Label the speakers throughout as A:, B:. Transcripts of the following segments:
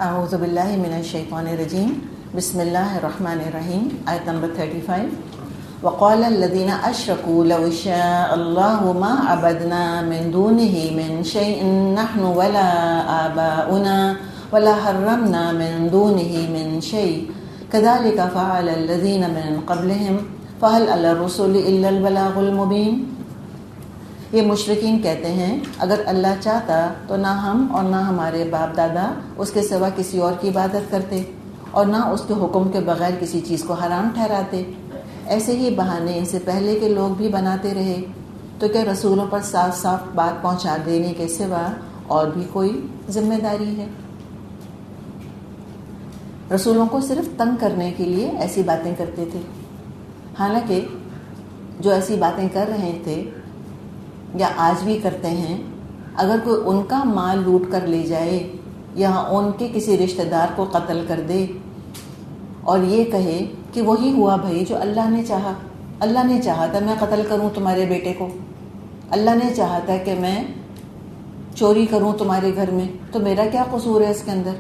A: اعوذ باللہ من الشیطان الرجیم بسم اللہ الرحمن الرحیم. آیت نمبر 35. وقال الذين اشركوا لو شاء الله ما عبدنا من دونه من شيء نحن ولا آباؤنا ولا حرمنا من دونه من شيء كذلك فعل الذين من قبلهم فهل على الرسل الا البلاغ المبين. یہ مشرکین کہتے ہیں اگر اللہ چاہتا تو نہ ہم اور نہ ہمارے باپ دادا اس کے سوا کسی اور کی عبادت کرتے اور نہ اس کے حکم کے بغیر کسی چیز کو حرام ٹھہراتے. ایسے ہی بہانے ان سے پہلے کے لوگ بھی بناتے رہے. تو کیا رسولوں پر صاف صاف بات پہنچا دینے کے سوا اور بھی کوئی ذمہ داری ہے؟ رسولوں کو صرف تنگ کرنے کے لیے ایسی باتیں کرتے تھے. حالانکہ جو ایسی باتیں کر رہے تھے یا آج بھی کرتے ہیں، اگر کوئی ان کا مال لوٹ کر لے جائے یا ان کے کسی رشتہ دار کو قتل کر دے اور یہ کہے کہ وہی ہوا بھائی جو اللہ نے چاہا، اللہ نے چاہا تھا میں قتل کروں تمہارے بیٹے کو، اللہ نے چاہا تھا کہ میں چوری کروں تمہارے گھر میں، تو میرا کیا قصور ہے اس کے اندر؟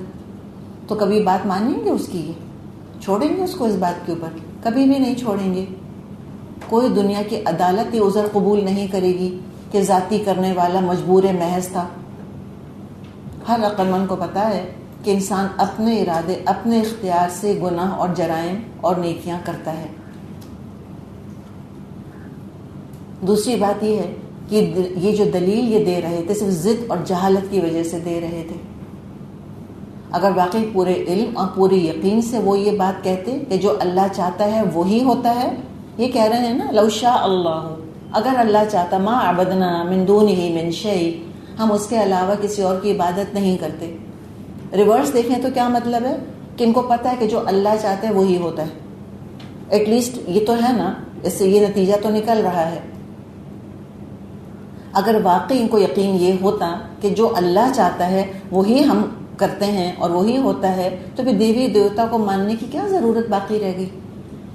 A: تو کبھی بات مانیں گے اس کی؟ چھوڑیں گے اس کو اس بات کے اوپر؟ کبھی بھی نہیں چھوڑیں گے. کوئی دنیا کی عدالت یہ عذر قبول نہیں کرے گی کہ ذاتی کرنے والا مجبور محض تھا. ہر عقل مند کو پتہ ہے کہ انسان اپنے ارادے اپنے اختیار سے گناہ اور جرائم اور نیکیاں کرتا ہے. دوسری بات یہ ہے کہ یہ جو دلیل یہ دے رہے تھے صرف ضد اور جہالت کی وجہ سے دے رہے تھے. اگر واقعی پورے علم اور پورے یقین سے وہ یہ بات کہتے کہ جو اللہ چاہتا ہے وہی ہوتا ہے، یہ کہہ رہے ہیں نا لو شاء اللہ، اگر اللہ چاہتا ما عبدنا من دونہ من شیء، ہم اس کے علاوہ کسی اور کی عبادت نہیں کرتے. ریورس دیکھیں تو کیا مطلب ہے کہ ان کو پتہ ہے کہ جو اللہ چاہتا ہے وہی ہوتا ہے. ایٹ لیسٹ یہ تو ہے نا، اس سے یہ نتیجہ تو نکل رہا ہے. اگر واقعی ان کو یقین یہ ہوتا کہ جو اللہ چاہتا ہے وہی ہم کرتے ہیں اور وہی ہوتا ہے، تو پھر دیوی دیوتا کو ماننے کی کیا ضرورت باقی رہ گئی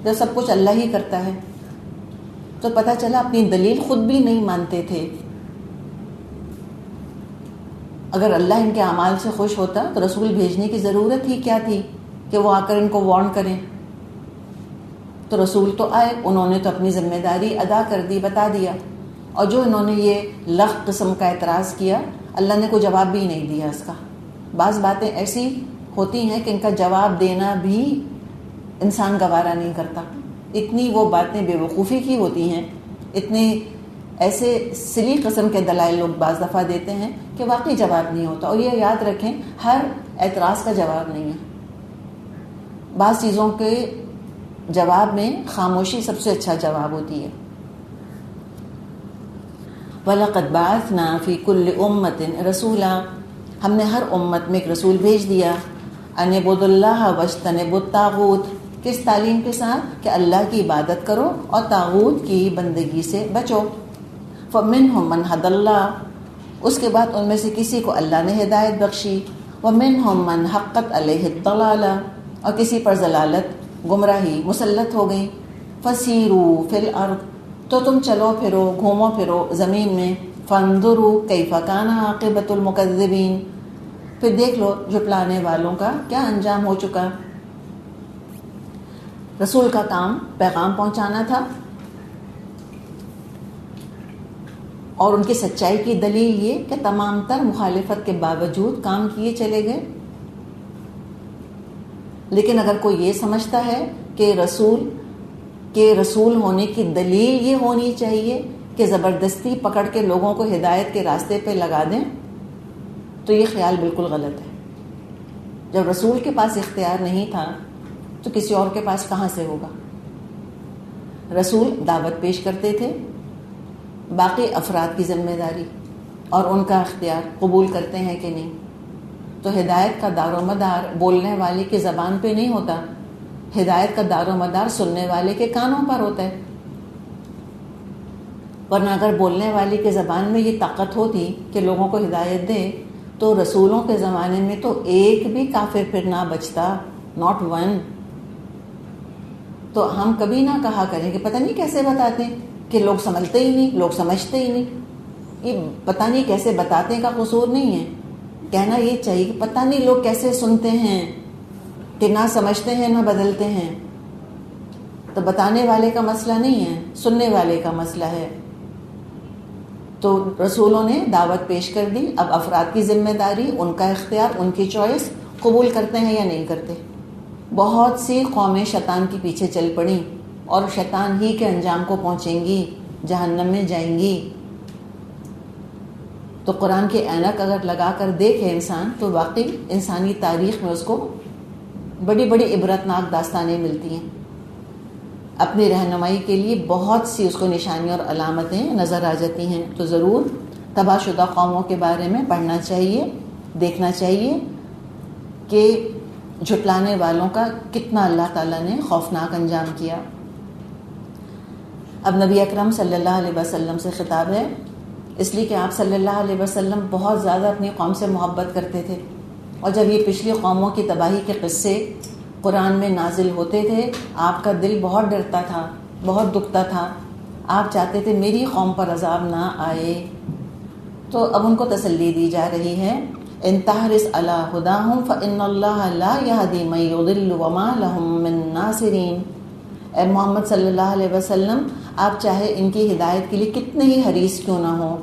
A: جب سب کچھ اللہ ہی کرتا ہے؟ تو پتہ چلا اپنی دلیل خود بھی نہیں مانتے تھے. اگر اللہ ان کے اعمال سے خوش ہوتا تو رسول بھیجنے کی ضرورت ہی کیا تھی کہ وہ آ کر ان کو وارن کریں؟ تو رسول تو آئے، انہوں نے تو اپنی ذمہ داری ادا کر دی، بتا دیا. اور جو انہوں نے یہ لغ قسم کا اعتراض کیا، اللہ نے کوئی جواب بھی نہیں دیا اس کا. بعض باتیں ایسی ہوتی ہیں کہ ان کا جواب دینا بھی انسان گوارا نہیں کرتا. اتنی وہ باتیں بے وقوفی کی ہوتی ہیں، اتنے ایسے سلی قسم کے دلائل لوگ بعض دفعہ دیتے ہیں کہ واقعی جواب نہیں ہوتا. اور یہ یاد رکھیں ہر اعتراض کا جواب نہیں ہے. بعض چیزوں کے جواب میں خاموشی سب سے اچھا جواب ہوتی ہے. وَلَقَدْ بَعَثْنَا فِي كُلِّ أُمَّةٍ رَسُولًا، ہم نے ہر امت میں ایک رسول بھیج دیا. أَنِ اعْبُدُوا اللَّهَ وَاجْتَنِبُوا الطَّاغُوتَ، کس تعلیم کے ساتھ کہ اللہ کی عبادت کرو اور طاغوت کی بندگی سے بچو. فَمِنْهُمْ مَنْ هَدَى اللَّهُ، اس کے بعد ان میں سے کسی کو اللہ نے ہدایت بخشی. وَمِنْهُمْ مَنْ حَقَّتْ عَلَيْهِ الضَّلَالَةُ، اور کسی پر ضلالت گمراہی مسلط ہو گئی. فَسِيرُوا فِي الْأَرْضِ، تو تم چلو پھرو گھومو پھرو زمین میں. فَانظُرُوا كَيْفَ كَانَ عَاقِبَةُ الْمُكَذِّبِينَ، پھر دیکھ لو جھٹلانے والوں کا کیا انجام ہو چکا. رسول کا کام پیغام پہنچانا تھا اور ان کی سچائی کی دلیل یہ کہ تمام تر مخالفت کے باوجود کام کیے چلے گئے. لیکن اگر کوئی یہ سمجھتا ہے کہ رسول ہونے کی دلیل یہ ہونی چاہیے کہ زبردستی پکڑ کے لوگوں کو ہدایت کے راستے پہ لگا دیں، تو یہ خیال بالکل غلط ہے. جب رسول کے پاس اختیار نہیں تھا تو کسی اور کے پاس کہاں سے ہوگا؟ رسول دعوت پیش کرتے تھے، باقی افراد کی ذمہ داری اور ان کا اختیار قبول کرتے ہیں کہ نہیں. تو ہدایت کا دار و مدار بولنے والے کی زبان پہ نہیں ہوتا، ہدایت کا دار و مدار سننے والے کے کانوں پر ہوتا ہے. ورنہ اگر بولنے والے کی زبان میں یہ طاقت ہوتی کہ لوگوں کو ہدایت دے تو رسولوں کے زمانے میں تو ایک بھی کافر پھر نہ بچتا، ناٹ ون. تو ہم کبھی نہ کہا کریں کہ پتہ نہیں کیسے بتاتے ہیں کہ لوگ سمجھتے ہی نہیں، لوگ سمجھتے ہی نہیں. یہ پتہ نہیں کیسے بتاتے کا قصور نہیں ہے، کہنا یہ چاہیے کہ پتہ نہیں لوگ کیسے سنتے ہیں کہ نہ سمجھتے ہیں نہ بدلتے ہیں. تو بتانے والے کا مسئلہ نہیں ہے، سننے والے کا مسئلہ ہے. تو رسولوں نے دعوت پیش کر دی. اب افراد کی ذمہ داری، ان کا اختیار، ان کی چوائس، قبول کرتے ہیں یا نہیں کرتے. بہت سی قومیں شیطان کے پیچھے چل پڑیں اور شیطان ہی کے انجام کو پہنچیں گی، جہنم میں جائیں گی. تو قرآن کے اینک اگر لگا کر دیکھے انسان تو واقعی انسانی تاریخ میں اس کو بڑی بڑی عبرتناک داستانیں ملتی ہیں. اپنی رہنمائی کے لیے بہت سی اس کو نشانیاں اور علامتیں نظر آ جاتی ہیں. تو ضرور تباہ شدہ قوموں کے بارے میں پڑھنا چاہیے، دیکھنا چاہیے کہ جھٹلانے والوں کا کتنا اللہ تعالیٰ نے خوفناک انجام کیا. اب نبی اکرم صلی اللہ علیہ وسلم سے خطاب ہے، اس لیے کہ آپ صلی اللہ علیہ وسلم بہت زیادہ اپنی قوم سے محبت کرتے تھے. اور جب یہ پچھلی قوموں کی تباہی کے قصے قرآن میں نازل ہوتے تھے آپ کا دل بہت ڈرتا تھا، بہت دکھتا تھا. آپ چاہتے تھے میری قوم پر عذاب نہ آئے. تو اب ان کو تسلی دی جا رہی ہے، ان تحرص علی ہداہم فإن اللہ لا یہدی من یضل وما لهم من ناصرین. اے محمد صلی اللہ علیہ وسلم، آپ چاہے ان کی ہدایت کے لیے کتنے ہی حریص کیوں نہ ہوں،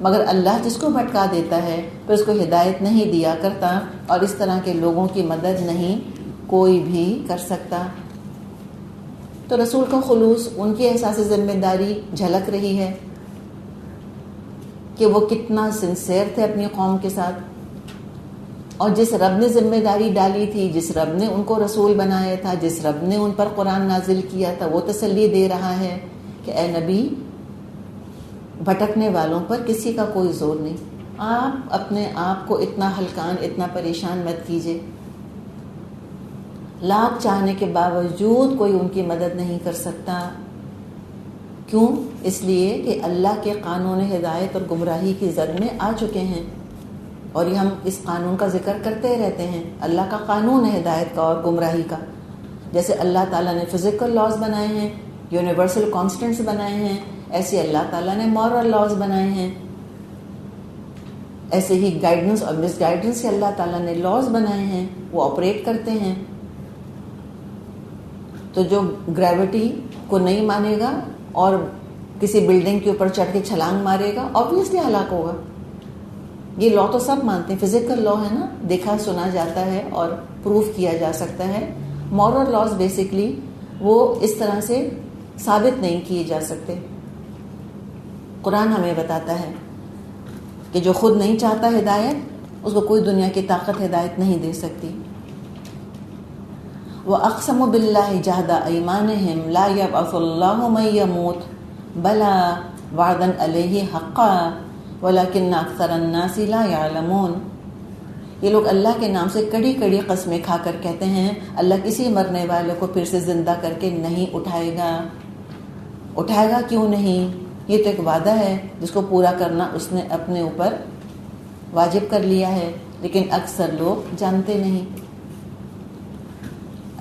A: مگر اللہ جس کو بھٹکا دیتا ہے پھر اس کو ہدایت نہیں دیا کرتا، اور اس طرح کے لوگوں کی مدد نہیں کوئی بھی کر سکتا. تو رسول کا خلوص، ان کی احساس ذمہ داری جھلک رہی ہے کہ وہ کتنا سنسیئر تھے اپنی قوم کے ساتھ. اور جس رب نے ذمہ داری ڈالی تھی، جس رب نے ان کو رسول بنایا تھا، جس رب نے ان پر قرآن نازل کیا تھا، وہ تسلی دے رہا ہے کہ اے نبی، بھٹکنے والوں پر کسی کا کوئی زور نہیں. آپ اپنے آپ کو اتنا ہلکان، اتنا پریشان مت کیجیے. لاکھ چاہنے کے باوجود کوئی ان کی مدد نہیں کر سکتا. کیوں؟ اس لیے کہ اللہ کے قانون ہدایت اور گمراہی کی زد میں آ چکے ہیں. اور یہ ہم اس قانون کا ذکر کرتے رہتے ہیں، اللہ کا قانون ہے ہدایت کا اور گمراہی کا. جیسے اللہ تعالیٰ نے فزیکل لاز بنائے ہیں، یونیورسل کانسٹنٹس بنائے ہیں، ایسے اللہ تعالیٰ نے مورل لاز بنائے ہیں. ایسے ہی گائیڈنس اور مس گائیڈنس کے اللہ تعالیٰ نے لاز بنائے ہیں، وہ آپریٹ کرتے ہیں. تو جو گریوٹی کو نہیں مانے گا اور کسی بلڈنگ کے اوپر چڑھ کے چھلانگ مارے گا، آبویسلی ہلاک ہوگا. یہ لا تو سب مانتے ہیں، فزیکل لا ہے نا، دیکھا سنا جاتا ہے اور پروف کیا جا سکتا ہے. مورل لاز بیسکلی وہ اس طرح سے ثابت نہیں کیے جا سکتے. قرآن ہمیں بتاتا ہے کہ جو خود نہیں چاہتا ہدایت، اس کو کوئی دنیا کی طاقت ہدایت نہیں دے سکتی. وَأَقْسَمُوا بِاللَّهِ جَهْدَ أَيْمَانِهِمْ لَا يَبْعَثُ اللَّهُ مَن يَمُوتُ بَلَىٰ وَعْدًا عَلَيْهِ حَقًّا وَلَكِنَّ أَكْثَرَ النَّاسِ لَا يَعْلَمُونَ. یہ لوگ اللہ کے نام سے کڑی کڑی قسمیں کھا کر کہتے ہیں اللہ کسی مرنے والے کو پھر سے زندہ کر کے نہیں اٹھائے گا. اٹھائے گا کیوں نہیں؟ یہ تو ایک وعدہ ہے جس کو پورا کرنا اس نے اپنے اوپر واجب کر لیا ہے، لیکن اکثر لوگ جانتے نہیں.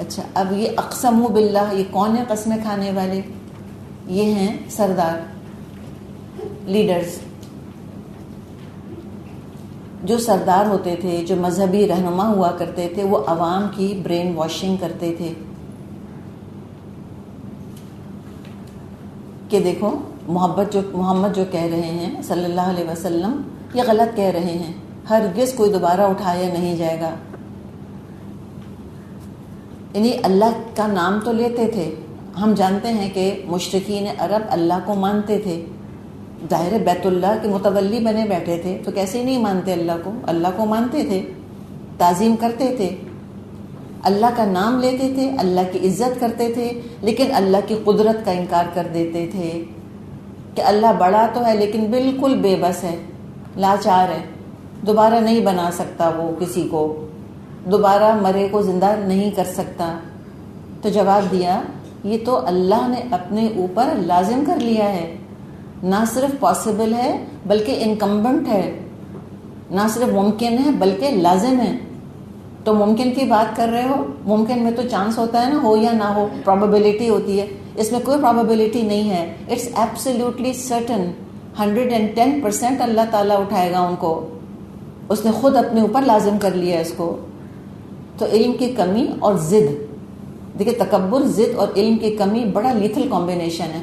A: اچھا، اب یہ اقسموا باللہ، یہ کون ہے قسمیں کھانے والے؟ یہ ہیں سردار، لیڈرز. جو سردار ہوتے تھے، جو مذہبی رہنما ہوا کرتے تھے، وہ عوام کی برین واشنگ کرتے تھے کہ دیکھو محمد جو کہہ رہے ہیں صلی اللہ علیہ وسلم، یہ غلط کہہ رہے ہیں، ہرگز کوئی دوبارہ اٹھایا نہیں جائے گا. یعنی اللہ کا نام تو لیتے تھے. ہم جانتے ہیں کہ مشرکین عرب اللہ کو مانتے تھے، ظاہر بیت اللہ کے متولی بنے بیٹھے تھے، تو کیسے نہیں مانتے اللہ کو؟ اللہ کو مانتے تھے، تعظیم کرتے تھے، اللہ کا نام لیتے تھے، اللہ کی عزت کرتے تھے، لیکن اللہ کی قدرت کا انکار کر دیتے تھے کہ اللہ بڑا تو ہے لیکن بالکل بے بس ہے، لاچار ہے، دوبارہ نہیں بنا سکتا، وہ کسی کو دوبارہ مرے کو زندہ نہیں کر سکتا. تو جواب دیا، یہ تو اللہ نے اپنے اوپر لازم کر لیا ہے. نہ صرف پاسبل ہے بلکہ انکمبنٹ ہے، نہ صرف ممکن ہے بلکہ لازم ہے. تو ممکن کی بات کر رہے ہو، ممکن میں تو چانس ہوتا ہے نا، ہو یا نہ ہو، پروبیبلٹی ہوتی ہے. اس میں کوئی پروبیبلٹی نہیں ہے، اٹس ایبسلیوٹلی سرٹن، 110% اللہ تعالیٰ اٹھائے گا ان کو. اس نے خود اپنے اوپر لازم کر لیا اس کو. تو علم کی کمی اور ضد، دیکھیں تکبر، ضد اور علم کی کمی بڑا لیتھل کمبینیشن ہے.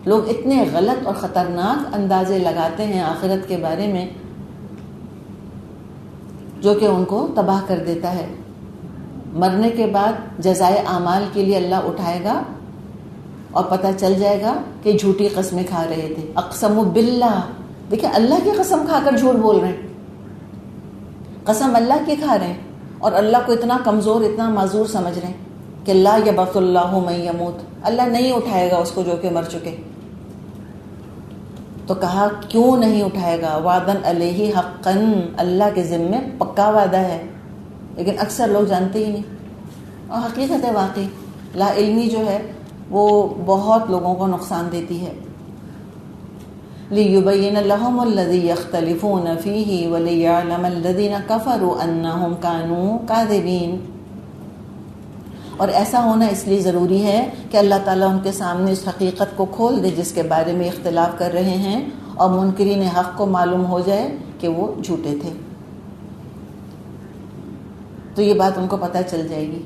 A: لوگ اتنے غلط اور خطرناک اندازے لگاتے ہیں آخرت کے بارے میں جو کہ ان کو تباہ کر دیتا ہے. مرنے کے بعد جزائے اعمال کے لیے اللہ اٹھائے گا اور پتہ چل جائے گا کہ جھوٹی قسمیں کھا رہے تھے. اقسم باللہ، دیکھیں اللہ کی قسم کھا کر جھوٹ بول رہے ہیں، قسم اللہ کی کھا رہے ہیں اور اللہ کو اتنا کمزور، اتنا معذور سمجھ رہے ہیں کہ لا یبعث اللہ من یموت، اللہ نہیں اٹھائے گا اس کو جو کہ مر چکے. تو کہا کیوں نہیں اٹھائے گا؟ وعدن علیہ حقاً، اللہ کے ذمے پکا وعدہ ہے، لیکن اکثر لوگ جانتے ہی نہیں. اور حقیقت ہے واقعی لا علمی جو ہے وہ بہت لوگوں کو نقصان دیتی ہے. لِيُبَيِّنَ لَهُمُ الَّذِي يَخْتَلِفُونَ فِيهِ وَلِيَعْلَمَ الَّذِينَ كَفَرُوا أَنَّهُمْ كَانُوا كَاذِبِينَ. اور ایسا ہونا اس لیے ضروری ہے کہ اللہ تعالیٰ ان کے سامنے اس حقیقت کو کھول دے جس کے بارے میں اختلاف کر رہے ہیں، اور منکرین حق کو معلوم ہو جائے کہ وہ جھوٹے تھے. تو یہ بات ان کو پتہ چل جائے گی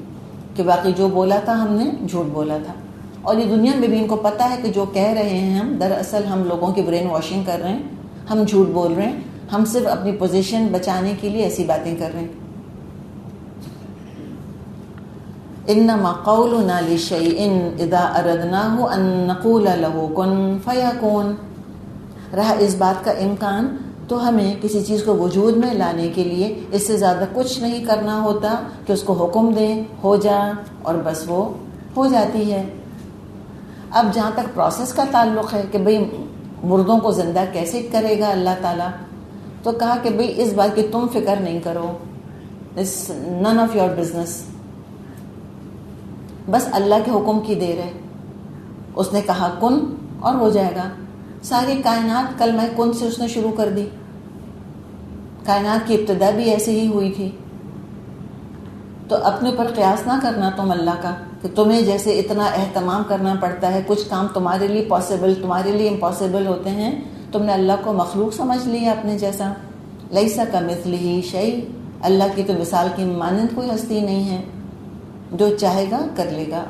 A: کہ واقعی جو بولا تھا ہم نے جھوٹ بولا تھا. اور یہ دنیا میں بھی ان کو پتہ ہے کہ جو کہہ رہے ہیں ہم دراصل ہم لوگوں کی برین واشنگ کر رہے ہیں، ہم جھوٹ بول رہے ہیں، ہم صرف اپنی پوزیشن بچانے کے لیے ایسی باتیں کر رہے ہیں. انما قولنا لشیء اذا اردناه ان نقول له کن فیکون. رہا اس بات کا امکان تو ہمیں کسی چیز کو وجود میں لانے کے لیے اس سے زیادہ کچھ نہیں کرنا ہوتا کہ اس کو حکم دیں ہو جا، اور بس وہ ہو جاتی ہے. اب جہاں تک پروسیس کا تعلق ہے کہ بھئی مردوں کو زندہ کیسے کرے گا اللہ تعالیٰ، تو کہا کہ بھئی اس بات کی تم فکر نہیں کرو، it's none of your business. بس اللہ کے حکم کی دیر ہے. اس نے کہا کن اور ہو جائے گا. ساری کائنات کلمہ کن سے اس نے شروع کر دی. کائنات کی ابتدا بھی ایسے ہی ہوئی تھی. تو اپنے پر قیاس نہ کرنا تم اللہ کا کہ تمہیں جیسے اتنا اہتمام کرنا پڑتا ہے، کچھ کام تمہارے لیے پاسبل تمہارے لیے امپاسبل ہوتے ہیں، تم نے اللہ کو مخلوق سمجھ لیا اپنے جیسا. لیسا کمثلہ شیء، اللہ کی تو مثال کی مانند کوئی ہستی نہیں ہے. جو چاہے گا کر لے گا،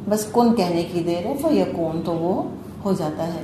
A: بس کن کہنے کی دیر ہے، فیکون تو وہ ہو جاتا ہے.